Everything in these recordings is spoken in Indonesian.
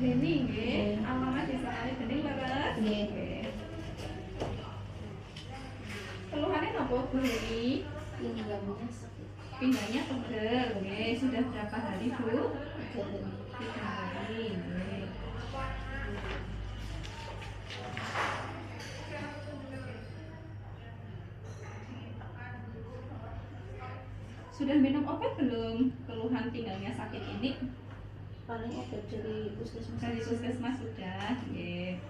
Heni nggih, alamat Desa Kalibening leres. Nggih. Keluhannya napa Bu Heni? Pinggangnya pegel. Nggih, sudah berapa hari Bu? 3 hari. Nggih. Sudah minum obat belum? Keluhan pinggangnya sakit ini? Paling obat dari puskesmas. Dari puskesmas sudah. Nggih.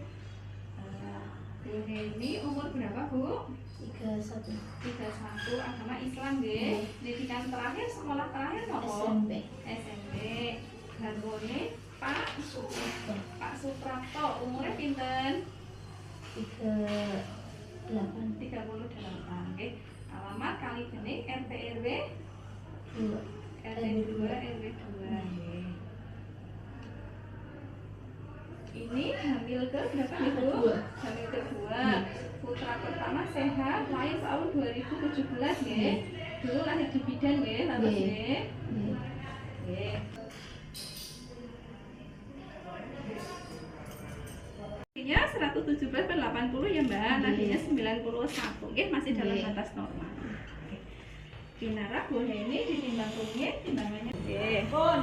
Bu Heni umur berapa Bu? 31. 31, agama Islam nggih. Pendidikan terakhir, sekolah terakhir napa? SMP. Garwane Pak Suprapto. Umurnya pinten? 38 nggih. Alamat Kalibening RT RW 2. RT 2 RW 2 nggih. Ini hamil ke berapa nih Bu? Hamil kedua. Putra pertama sehat, lahir tahun 2017 nggih. Dulu lahir di bidan nggih, lalu nggih. Nggih. Nadinya 117/80 ya Mbak, nadinya 91 nggih, masih dalam batas normal. Pinara boleh ini ditimbang kunyit, timbangannya nggih. Pun.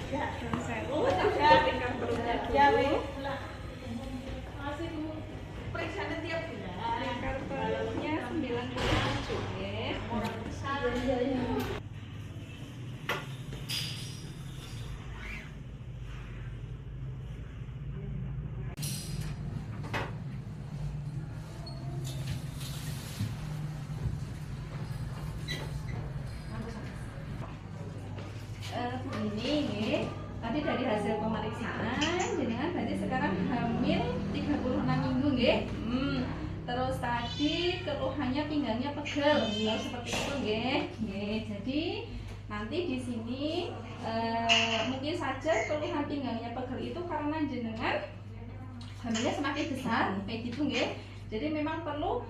Sewu, tinggal perutnya dulu. Masih Bu. Periksanya tiap bulan. Tinggal perutnya 97 nggih. Orang besar. Begini nggih. Tadi dari hasil pemeriksaan jenengan berarti sekarang hamil 36 minggu nggih. Terus tadi keluhannya pinggangnya pegel. Kalau seperti itu nggih. Nggih. Jadi nanti di sini mungkin saja keluhan pinggangnya pegel itu karena jenengan hamilnya semakin besar kayak gitu nggih. Jadi memang perlu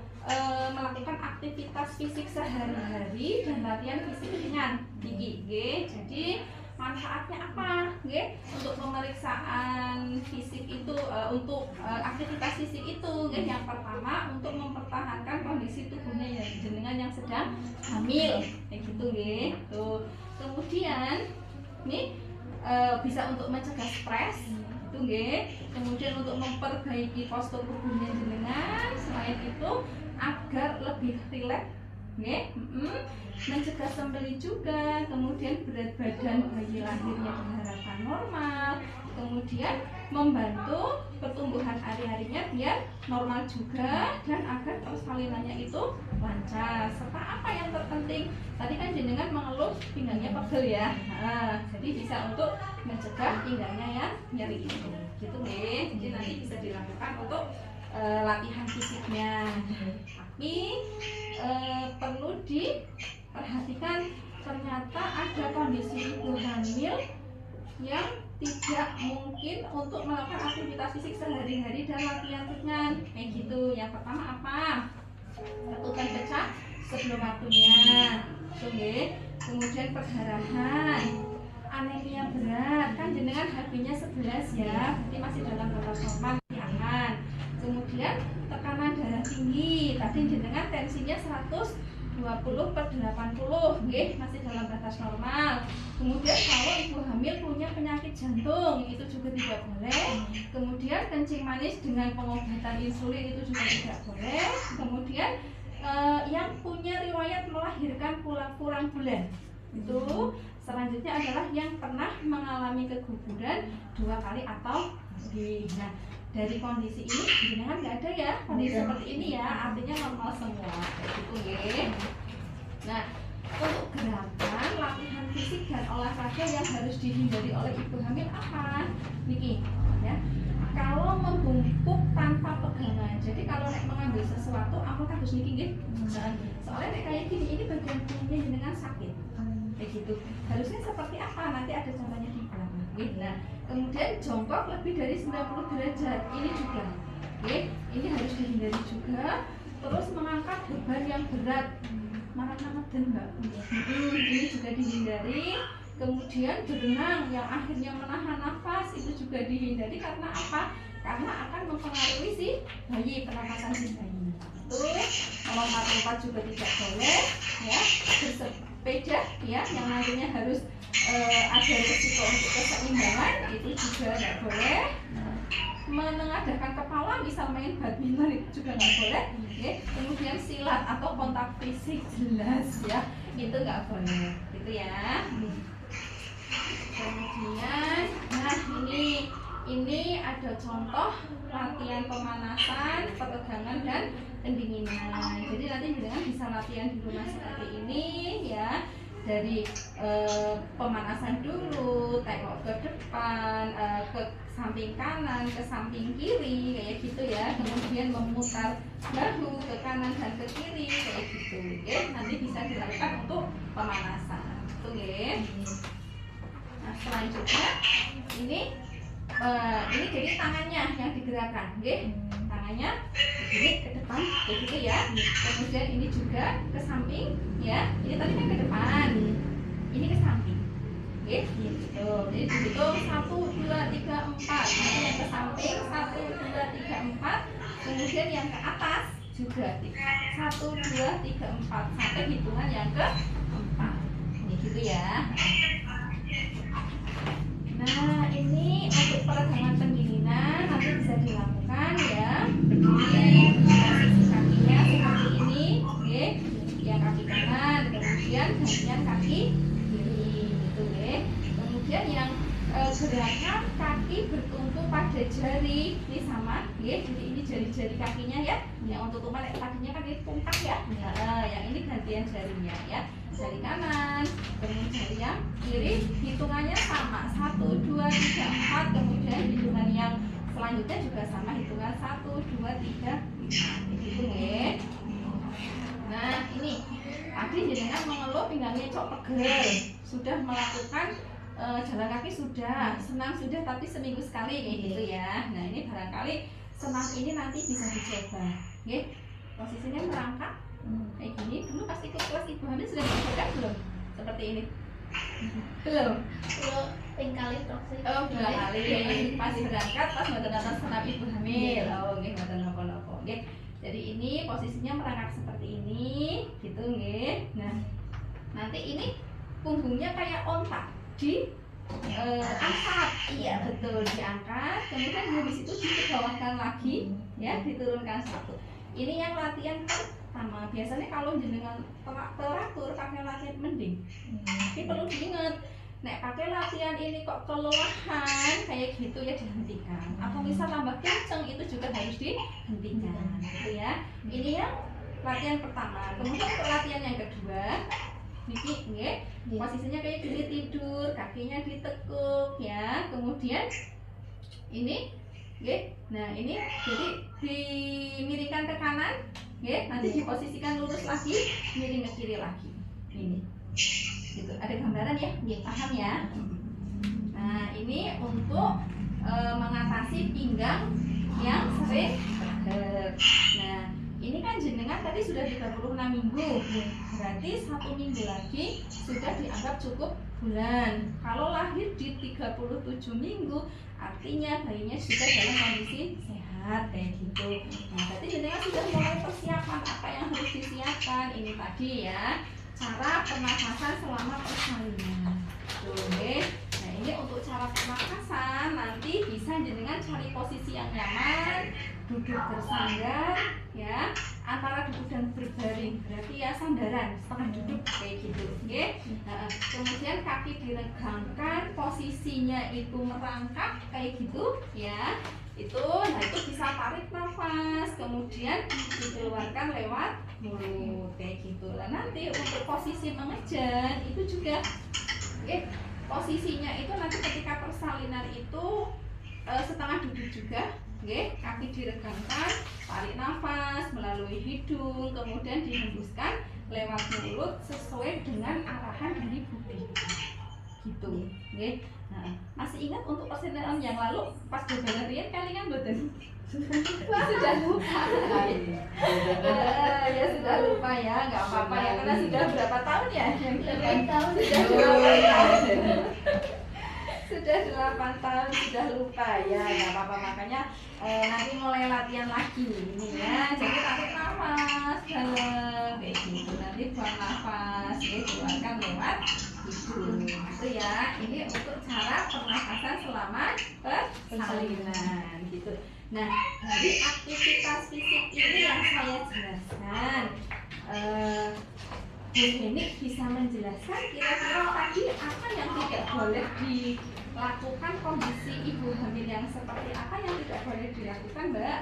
melakukan aktivitas fisik sehari-hari dan latihan fisik ringan tinggi nggih. Jadi manfaatnya apa nggih? Untuk pemeriksaan fisik itu untuk aktivitas fisik itu nggih, yang pertama untuk mempertahankan kondisi tubuhnya ya jenengan yang sedang hamil kayak gitu nggih. Tuh. Kemudian nih bisa untuk mencegah stres itu nggih. Kemudian untuk memperbaiki postur tubuhnya jenengan. Selain itu agar lebih rileks nggih, mencegah sembeli juga. Kemudian berat badan bayi lahirnya diharapkan normal. Kemudian membantu pertumbuhan ari-arinya biar normal juga dan agar persalinannya itu lancar. Serta apa yang terpenting, tadi kan jenengan mengeluh pinggangnya pegel ya. Jadi bisa untuk mencegah pinggangnya yang nyeri itu. Gitu nih. Jadi nanti bisa dilakukan untuk latihan fisiknya. Tapi perlu diperhatikan, ternyata ada kondisi ibu hamil yang tidak mungkin untuk melakukan aktivitas fisik sehari-hari dan latihan ringan kayak gitu. Yang pertama apa? Ketukan pecah sebelum waktunya. Kemudian perdarahan, anemia berat, kan jenengan HB-nya 11 ya, berarti masih dalam batas normal, aman. Kemudian tekanan darah tinggi, tadi jenengan tensinya 120/80 nggih, masih dalam batas normal. Kemudian kalau ibu hamil punya penyakit jantung itu juga tidak boleh. Kemudian kencing manis dengan pengobatan insulin itu juga tidak boleh. Kemudian yang punya riwayat melahirkan kurang bulan itu selanjutnya adalah yang pernah mengalami keguguran 2 kali atau lebih. Nah, dari kondisi ini jenengan nggak ada ya kondisi seperti ini ya, artinya normal semua kayak gitu nggih. Nah, untuk gerakan latihan fisik dan olahraga yang harus dihindari oleh ibu hamil apa? Niki ya. Kalau membungkuk tanpa pegangan, jadi kalau mengambil sesuatu apakah harus niki nggih? Soalnya kayak gini, ini bagian punggungnya jenengan sakit kayak gitu. Harusnya seperti apa? Nanti ada contohnya di belakang. Nah, kemudian jongkok lebih dari 90 derajat, ini juga ini harus dihindari juga. Terus mengangkat beban yang berat, marah-marah dan enggak, ini juga dihindari. kemudian berenang yang akhirnya menahan nafas itu juga dihindari. Karena apa? Karena akan mempengaruhi si bayi, pernapasan si bayi. Melompat-lompat juga tidak boleh, ya. Bersepeda, ya, yang nantinya harus ada risiko untuk keseimbangan itu juga nggak boleh. Menengadahkan kepala, misal main badminton itu juga nggak boleh, ya. Kemudian silat atau kontak fisik jelas, ya, itu nggak boleh, gitu ya. Kemudian, nah ini ada contoh latihan pemanasan, peregangan dan pendinginan. Jadi nanti jenengan bisa latihan di rumah seperti ini, ya. Dari pemanasan dulu, tengok ke depan, ke samping kanan, ke samping kiri, kayak gitu ya. Kemudian memutar bahu ke kanan dan ke kiri, kayak gitu. Oke, nanti bisa dilakukan untuk pemanasan. Oke. Nah, selanjutnya ini jadi tangannya yang digerakkan, oke? Tangannya begini ke depan, begitu ya. Kemudian ini juga ke samping, ya. Ini tadi kan ke depan, ini ke samping, oke? Gitu. Jadi dihitung 1, 2, 3, 4. Nanti yang ke samping 1, 2, 3, 4. Kemudian yang ke atas juga 1, 2, 3, 4 sampai hitungan yang ke 4. Ini gitu ya. Nah, ini untuk peregangan pendinginan nanti bisa dilakukan, ya. Berdiri, posisi kakinya seperti ini, oke. Yang kaki kanan, kemudian gantian kaki kiri, gitu, oke. Kemudian yang gerakan kaki bertumpu pada jari, ini sama, oke. Jadi ini jari-jari kakinya, ya. Yang untuk tutupan kakinya kan ini tumpak, ya. Nah, yang ini gantian jarinya, ya. Jari kanan, kemudian jari yang kiri, hitungannya sama 1, 2, 3, 4. Kemudian hitungan yang selanjutnya juga sama, hitungan 1, 2, 3, 4. Gitu ya. Nah, ini tadi jenengan mengeluh pinggangnya cok pegel, sudah melakukan jalan kaki sudah, senam sudah, tapi seminggu sekali kayak gitu ya. Nah, ini barangkali senam ini nanti bisa dicoba, ya. Posisinya merangkak kayak gini. Dulu pas ikut kelas ibu hamil sudah dicoba belum? Seperti ini? Belum? Kalau kali proksi. Oh, 2 kali. Pas berangkat, pas mau datang senam ibu hamil. Oh, nggih, mboten napa-napa. Nggih. Jadi ini posisinya merangkak seperti ini, gitu nggih. Nah, nanti ini punggungnya kayak onta angkat, iya betul, diangkat. Kemudian dari situ dibawahkan lagi, ya, diturunkan 1. Ini yang latihan pertama. Biasanya kalau jenengan teratur pakai latihan mending. Tapi perlu diingat, nek pakai latihan ini kok kelelahan kayak gitu ya dihentikan. Atau misal tambah kenceng itu juga harus dihentikan, gitu ya. Ini yang latihan pertama. Kemudian untuk latihan yang kedua, niki nggih, posisinya kayak gini, tidur, kakinya ditekuk, ya. Kemudian ini nggih. Nah, ini jadi dimiringkan ke kanan, nggih, nanti diposisikan lurus lagi, miring ke kiri lagi. Ini. Gitu. Ada gambaran ya? Nggih, paham ya? Nah, ini untuk mengatasi pinggang yang sering pegel. Nah, ini kan jenengan tadi sudah 36 minggu. Berarti 1 minggu lagi sudah dianggap cukup bulan. Kalau lahir di 37 minggu, artinya bayinya sudah dalam kondisi sehat kayak gitu. Nah, berarti jenengan sudah mulai persiapan apa yang harus disiapkan. Ini tadi ya, cara pernafasan selama persalinan. Oke. Nah, ini untuk cara pernafasan nanti bisa jenengan cari posisi yang nyaman, duduk bersandar, ya, antara duduk dan berbaring, berarti ya sandaran, setengah duduk kayak gitu, oke. Nah, kemudian kaki diregangkan, posisinya itu merangkak kayak gitu, ya. Nah itu bisa tarik nafas, kemudian dikeluarkan lewat mulut kayak gitu. Nah, nanti untuk posisi mengejan itu juga, posisinya itu nanti ketika persalinan itu setengah duduk juga. Kaki diregangkan, tarik nafas melalui hidung, kemudian dihembuskan lewat mulut sesuai dengan arahan dari bubi. Gitu, Nah, masih ingat untuk persalinan yang lalu pas bebenerian kalian betul? Sudah lupa. Ya sudah lupa ya, nggak apa-apa ya, karena sudah berapa tahun ya? 8 tahun. Sudah 8 tahun. Sudah 8 tahun, sudah lupa ya, nggak apa-apa. Makanya nanti mulai latihan lagi ini ya. Jadi tarik nafas dalam kayak gitu, nanti buang nafas, ya, keluarkan lewat hidung. Itu ya, ini untuk cara pernafasan selama persalinan gitu. Nah, dari aktivitas fisik ini yang saya jelaskan, Bu Heni bisa menjelaskan kira-kira tadi apa yang tidak boleh dilakukan, kondisi ibu hamil yang seperti apa yang tidak boleh dilakukan, Mbak?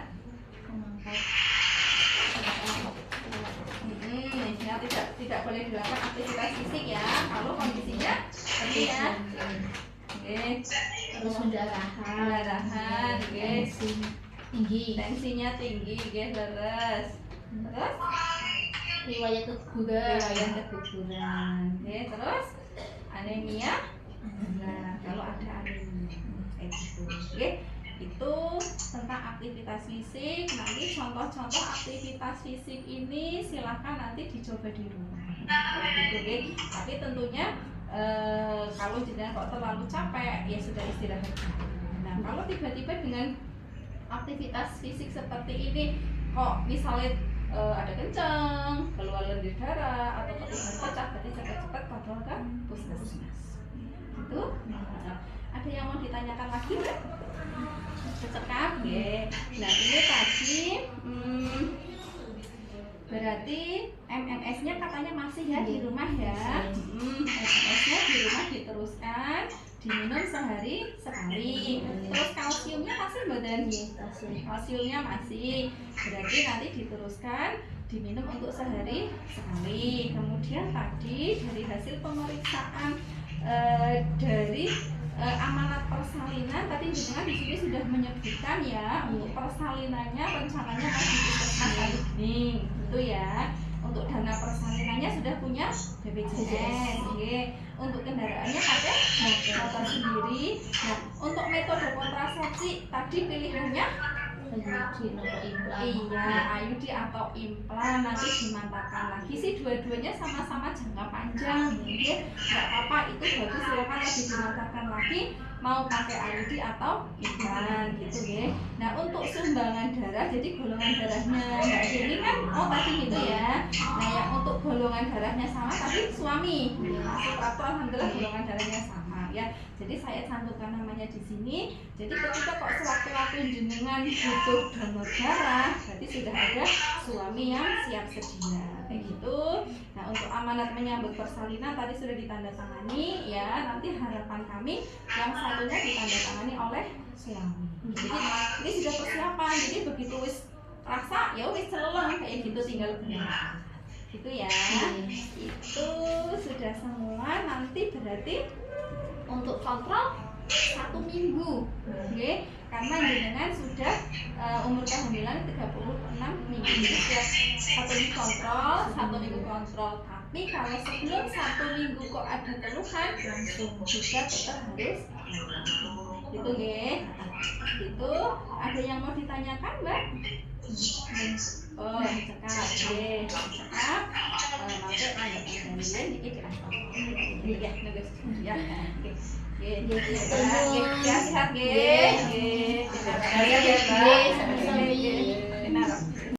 Ya, tidak boleh dilakukan aktivitas fisik ya kalau kondisinya seperti ya. Oke. Terus Pendarahan, oke. Tinggi. Tensinya tinggi, oke, terus. Terus Riwayat keguguran. Oke, terus anemia. Nah, kalau ada anemia kayak gitu. Oke. Itu tentang aktivitas fisik. Nanti contoh-contoh aktivitas fisik ini silahkan nanti dicoba di rumah. Gitu, oke. Tapi tentunya kalau jenengan kok terlalu capek ya sudah istirahat. Nah, kalau tiba-tiba dengan aktivitas fisik seperti ini kok misalnya ada kencang, keluar lendir darah atau ketuban pecah, berarti cepat-cepat kontrol ke puskesmas. Itu ada yang mau ditanyakan lagi, Mbak? Cekap, ya. Nah, ini tadi berarti MMS-nya katanya masih ya di rumah ya. MMS-nya di rumah diteruskan, diminum sehari sekali. Terus kalsiumnya masih badan, kalsiumnya masih. Berarti nanti diteruskan, diminum untuk sehari sekali. Kemudian tadi dari hasil pemeriksaan dari amanat persalinan tadi jenengan di sini sudah menyebutkan ya, untuk persalinannya rencananya tadi puskesmas air bening itu ya. Untuk dana persalinannya sudah punya BPJS, untuk kendaraannya pakai motor sendiri. Nah, untuk metode kontrasepsi tadi pilihannya IUD atau implan, nanti dimantapkan lagi sih dua-duanya sama-sama jangka panjang, nggak apa-apa, itu bagus, silakan lebih dimantapkan lagi mau pakai IUD atau implan gitu ya. Nah, untuk sumbangan darah, jadi golongan darahnya Mbak Jenny kan tadi gitu ya. Nah, yang untuk golongan darahnya sama tapi suami Suprapto alhamdulillah golongan darahnya sama ya. Jadi saya cantumkan namanya di sini. Jadi ketika kok sewaktu-waktu jenengan butuh donor darah, berarti sudah ada suami yang siap sedia kayak gitu. Nah, untuk amanat menyambut persalinan tadi sudah ditandatangani ya. Nanti harapan kami yang satunya ditandatangani oleh suami. Jadi ini sudah persiapan. Jadi begitu wis rasa ya wis celeleng kayak gitu, tinggal benar. Gitu ya. Itu sudah semua. Nanti berarti untuk kontrol 1 minggu, okay? Karena jenengan sudah umur kehamilan 36 minggu. Jadi setiap 1 minggu kontrol, 1 minggu kontrol. Tapi kalau sebelum 1 minggu kok ada keluhan, langsung juga tetap harus gitu, ya. Itu ada yang mau ditanyakan, Mbak? Oh, cekap, deh, cekap. Nanti lanjut dikit ya. Ya, nulis ya. Ya, sehat,